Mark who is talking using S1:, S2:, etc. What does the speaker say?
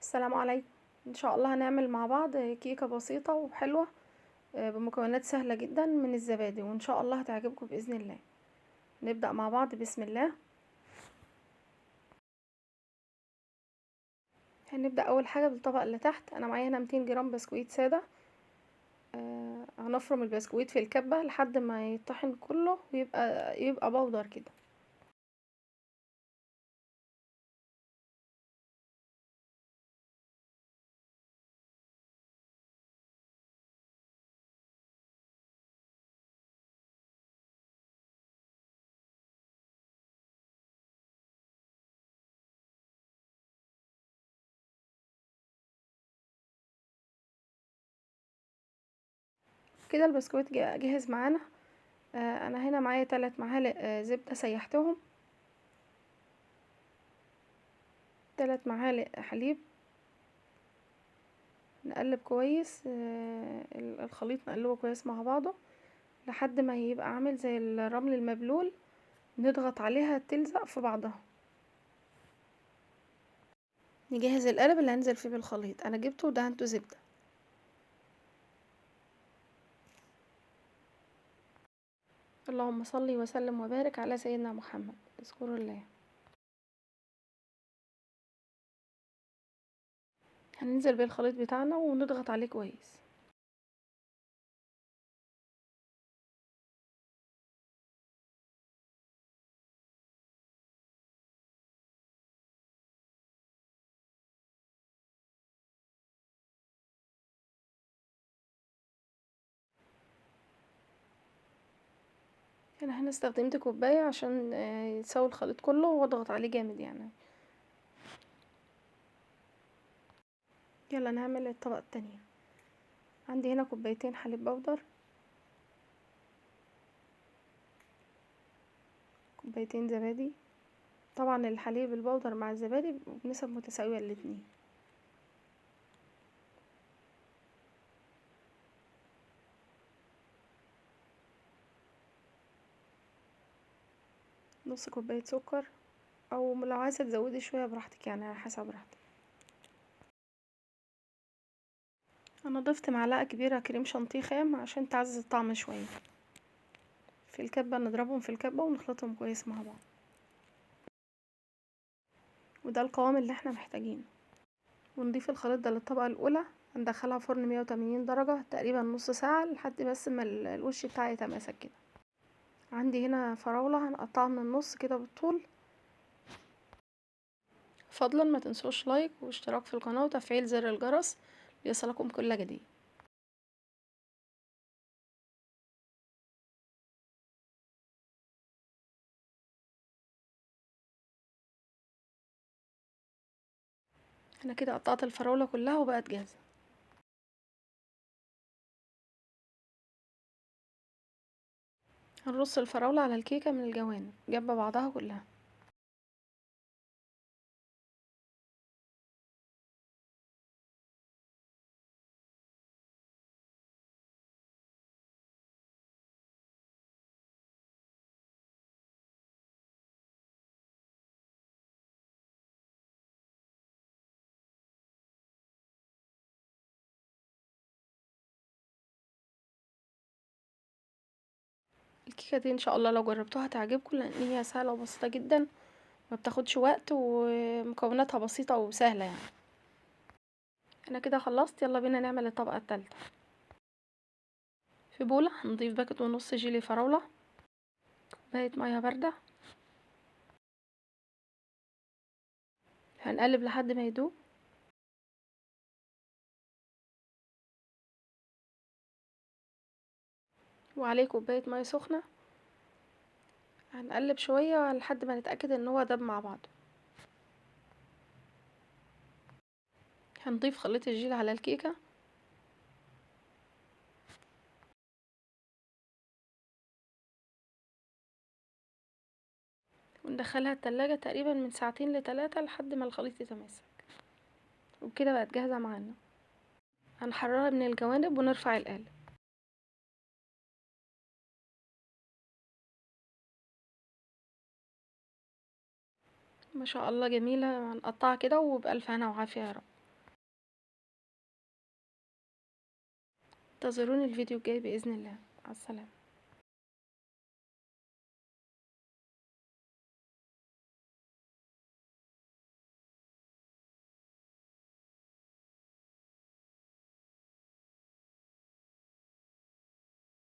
S1: السلام عليكم. ان شاء الله هنعمل مع بعض كيكة بسيطة وحلوة، بمكونات سهلة جدا من الزبادي، وان شاء الله هتعجبكم بإذن الله. نبدأ مع بعض. بسم الله. هنبدأ اول حاجة بالطبق اللي تحت. انا معايا هنا 200 جرام بسكويت سادة. هنفرم البسكويت في الكبة لحد ما يطحن كله ويبقى بودر كده. كده البسكويت جاهز معانا. انا هنا معايا 3 معالق زبدة سيحتهم، 3 معالق حليب. نقلب كويس، الخليط نقلبه كويس مع بعضه لحد ما يبقى عامل زي الرمل المبلول. نضغط عليها تلزق في بعضها. نجهز القالب اللي هنزل فيه بالخليط. انا جبته ودهنته زبدة. اللهم صل وسلم وبارك على سيدنا محمد. اذكروا الله. هننزل بالخليط بتاعنا ونضغط عليه كويس. هنا استخدمت كوباية عشان يساوي الخليط كله، واضغط عليه جامد يعني. يلا نعمل الطبقة التانية. عندي هنا كوبايتين حليب بودر، كوبايتين زبادي. طبعا الحليب البودر مع الزبادي بيبقوا بنسب متساوية الاتنين. نص كوباية سكر، او لو عايزة تزودي شوية براحتك يعني على حسب راحتك. انا ضفت معلقة كبيرة كريم شانتيه خام عشان تعزز الطعم شوية. في الكبة نضربهم في الكبة ونخلطهم كويس مع بعض. وده القوام اللي احنا محتاجينه. ونضيف الخليط ده للطبقة الاولى. هندخلها فرن 180 درجة تقريبا نص ساعة لحد بس ما الوش بتاعي يتماسك كده. عندي هنا فراولة هنقطعها من النص كده بالطول. فضلا ما تنسوش لايك واشتراك في القناة وتفعيل زر الجرس ليصلكم كل جديد. انا كده قطعت الفراولة كلها وبقت جاهزة. هنرص الفراولة على الكيكة من الجوانب جنب بعضها كلها. الكيكة دي ان شاء الله لو جربتوها تعجبكم، لان هي سهلة وبسيطة جدا، ما بتاخدش وقت، ومكوناتها بسيطة وسهلة يعني. انا كده خلصت. يلا بينا نعمل الطبقة التالتة. في بولة هنضيف باكت ونص جيلي فراولة، كوباية مية باردة. هنقلب لحد ما يدوب. وعليه كوباية مية سخنة. هنقلب شوية لحد ما نتأكد ان هو داب مع بعض. هنضيف خليط الجيلي على الكيكة. وندخلها التلاجة تقريبا من ساعتين ل3 لحد ما الخليط يتماسك. وبكده بقت جاهزة معانا. هنحررها من الجوانب ونرفع القالب. ما شاء الله جميلة. هنقطعها كده وبألف هنا وعافية يا رب. انتظروني الفيديو الجاي بإذن الله. مع السلامة.